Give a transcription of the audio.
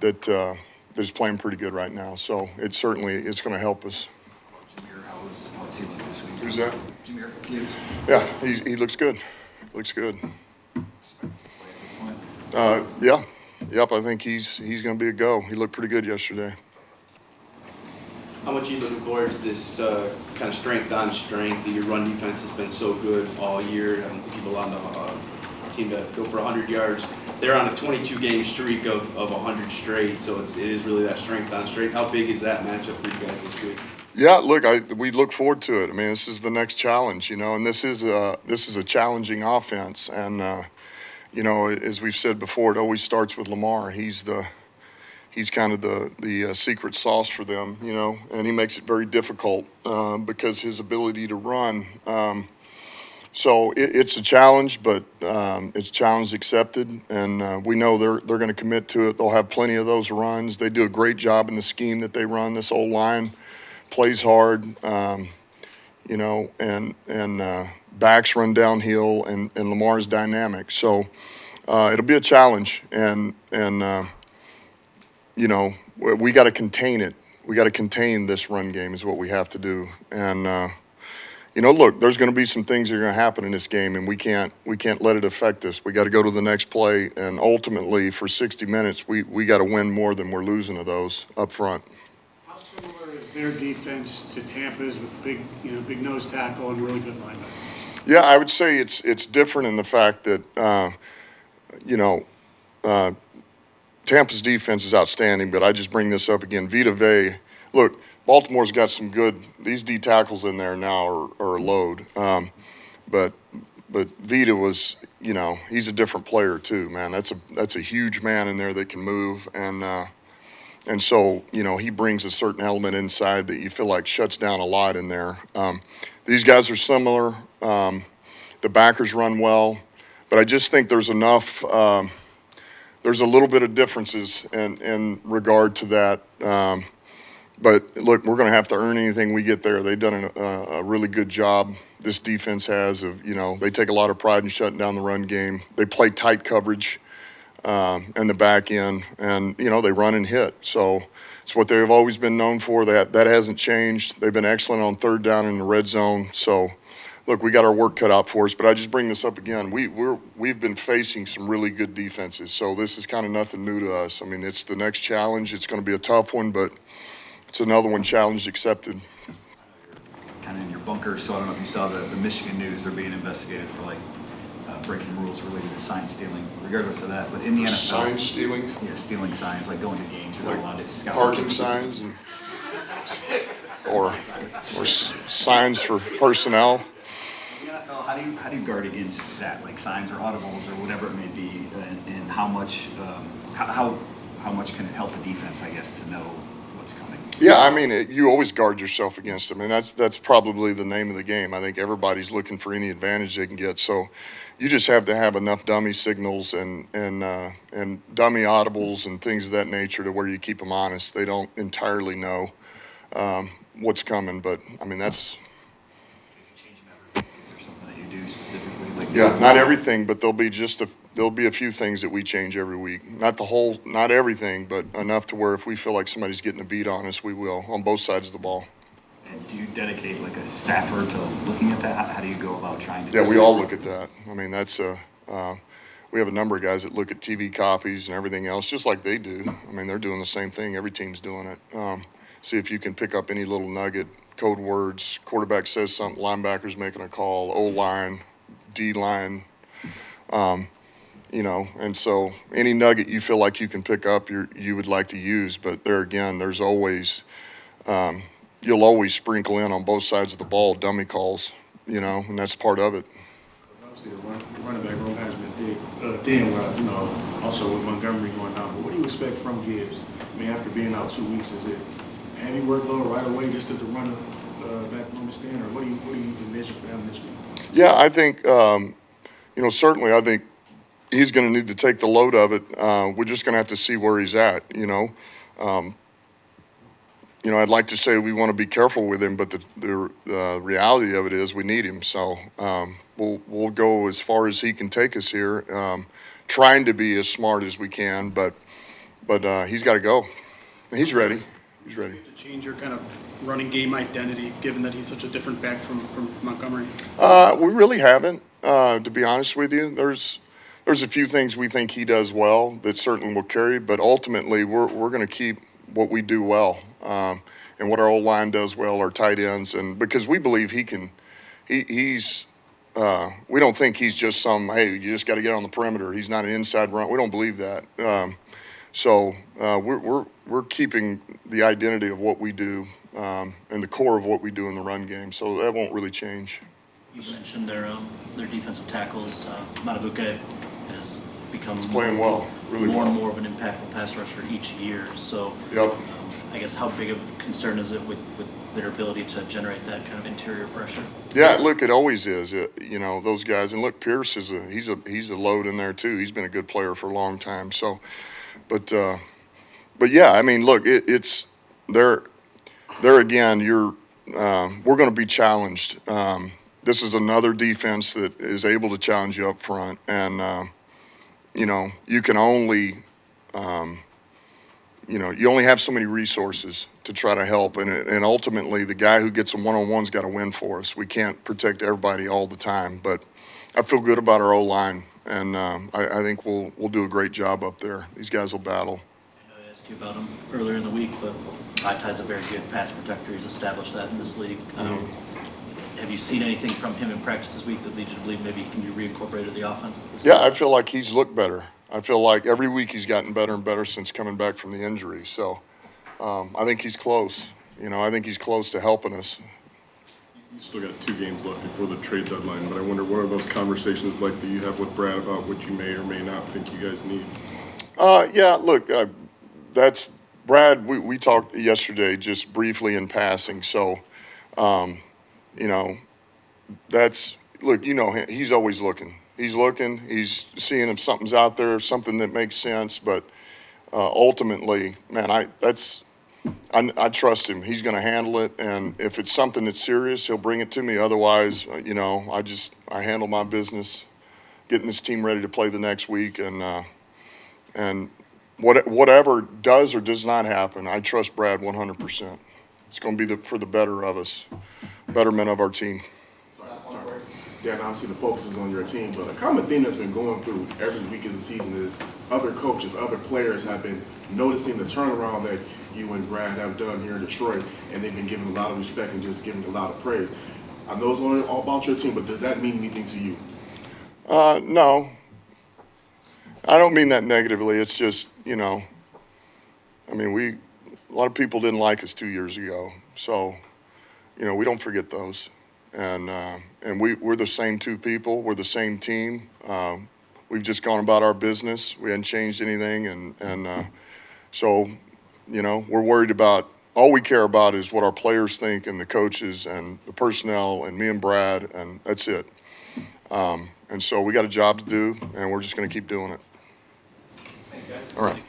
is playing pretty good right now. So it's going to help us. How's he look this week? Who's that? Jameer Gibbs. Yeah, he looks good. Looks good. Yeah. Yep, I think he's going to be a go. He looked pretty good yesterday. How much are you looking forward to this kind of strength on strength? Your run defense has been so good all year. People on the team that go for 100 yards, they're on a 22-game streak of 100 straight. So it is really that strength on strength. How big is that matchup for you guys this week? Yeah, look, we look forward to it. I mean, this is the next challenge, and this is a challenging offense. And as we've said before, it always starts with Lamar. He's kind of the secret sauce for them, and he makes it very difficult because his ability to run. So it's a challenge, but it's challenge accepted, and we know they're going to commit to it. They'll have plenty of those runs. They do a great job in the scheme that they run. This old line plays hard, and backs run downhill, and Lamar's dynamic. So it'll be a challenge, and we got to contain it. We got to contain this run game is what we have to do. And look, there's going to be some things that are going to happen in this game, and we can't let it affect us. We got to go to the next play, and ultimately for 60 minutes, we got to win more than we're losing to those up front. How similar is their defense to Tampa's with big nose tackle and really good linebacker? Yeah, I would say it's different in the fact that Tampa's defense is outstanding, but I just bring this up again. Vita Vea, look, Baltimore's got some good. These D tackles in there now are a load, but Vita was, he's a different player too, man. That's a huge man in there that can move, and so he brings a certain element inside that you feel like shuts down a lot in there. These guys are similar. The backers run well, but I just think there's enough. There's a little bit of differences in regard to that. But look, we're going to have to earn anything we get there. They've done a really good job. This defense has of, they take a lot of pride in shutting down the run game. They play tight coverage in the back end, and, they run and hit. So it's what they've always been known for. That hasn't changed. They've been excellent on third down in the red zone. So, look, we got our work cut out for us, but I just bring this up again. We've been facing some really good defenses, so this is kind of nothing new to us. I mean, it's the next challenge. It's going to be a tough one, but it's another one, challenge accepted. Kind of in your bunker, so I don't know if you saw the Michigan news. They're being investigated for breaking rules related to sign stealing. Regardless of that, but in the NFL, sign stealing, yeah, stealing signs, like going to games, you're not allowed to scout parking signs, or signs for personnel. In the NFL, how do you guard against that, like signs or audibles or whatever it may be, and how much can it help the defense, I guess, to know what's coming? Yeah, I mean, you always guard yourself against them, and that's probably the name of the game. I think everybody's looking for any advantage they can get. So you just have to have enough dummy signals and dummy audibles and things of that nature to where you keep them honest. They don't entirely know what's coming, but I mean that's. Is there something that you do specifically? Yeah, not everything, but there'll be a few things that we change every week. Not everything, but enough to where if we feel like somebody's getting a beat on us, we will on both sides of the ball. And do you dedicate a staffer to looking at that? How do you go about trying to? Yeah, we all look at that. I mean, we have a number of guys that look at TV copies and everything else, just like they do. I mean, they're doing the same thing. Every team's doing it. See if you can pick up any little nugget, code words. Quarterback says something, linebacker's making a call, O-line, D-line. And so any nugget you feel like you can pick up, you would like to use. But there again, there's always you'll always sprinkle in on both sides of the ball dummy calls, and that's part of it. Obviously, the running back room has been thin, also with Montgomery going down. But what do you expect from Gibbs? I mean, after being out 2 weeks, is it heavy workload right away just at the runner back from the stand, or what do you envision for him this week? Yeah, I think certainly I think he's going to need to take the load of it. We're just going to have to see where he's at. I'd like to say we want to be careful with him, but the reality of it is we need him. So we'll go as far as he can take us here, trying to be as smart as we can. But he's got to go. He's ready. He's ready. To change your kind of running game identity, given that he's such a different back from Montgomery? We really haven't, to be honest with you. There's a few things we think he does well that certainly will carry, but ultimately we're going to keep what we do well, and what our old line does well, our tight ends, and because we believe he can. He's we don't think he's just some, hey, you just got to get on the perimeter. He's not an inside run. We don't believe that. So we're keeping the identity of what we do, and the core of what we do in the run game. So that won't really change. You mentioned their defensive tackles. Matabuke has become Playing well, really more and well. more of an impactful pass rusher each year. So Yep. I guess how big of a concern is it with their ability to generate that kind of interior pressure? Yeah, look, it always is. Those guys, and look, Pierce he's a load in there too. He's been a good player for a long time. So, but yeah, I mean, look, it's there again. We're going to be challenged. This is another defense that is able to challenge you up front, and you can only. You only have so many resources to try to help, and ultimately the guy who gets them one-on-one's got to win for us. We can't protect everybody all the time, but I feel good about our O-line, and I think we'll do a great job up there. These guys will battle. I know I asked you about him earlier in the week, but Ty's a very good pass protector. He's established that in this league. Have you seen anything from him in practice this week that leads you to believe maybe he can be reincorporated to the offense? Yeah, I feel like he's looked better. I feel like every week he's gotten better and better since coming back from the injury. So I think he's close. I think he's close to helping us. You still got 2 games left before the trade deadline, but I wonder what are those conversations like that you have with Brad about what you may or may not think you guys need? Yeah, look, that's Brad. We talked yesterday just briefly in passing. So, that's look. He's always looking. He's looking. He's seeing if something's out there, something that makes sense. But ultimately, man, I trust him. He's going to handle it, and if it's something that's serious, he'll bring it to me. Otherwise, I handle my business, getting this team ready to play the next week, and whatever does or does not happen, I trust Brad 100%. It's going to be for the betterment of our team. Dan, obviously the focus is on your team, but a common theme that's been going through every week of the season is other coaches, other players have been noticing the turnaround that you and Brad have done here in Detroit, and they've been giving a lot of respect and just giving a lot of praise. I know it's only all about your team, but does that mean anything to you? No. I don't mean that negatively. It's just, a lot of people didn't like us 2 years ago. So, we don't forget those. And we're the same 2 people. We're the same team. We've just gone about our business. We hadn't changed anything. So, we're worried about, all we care about is what our players think and the coaches and the personnel and me and Brad, and that's it. And so we got a job to do, and we're just going to keep doing it. All right.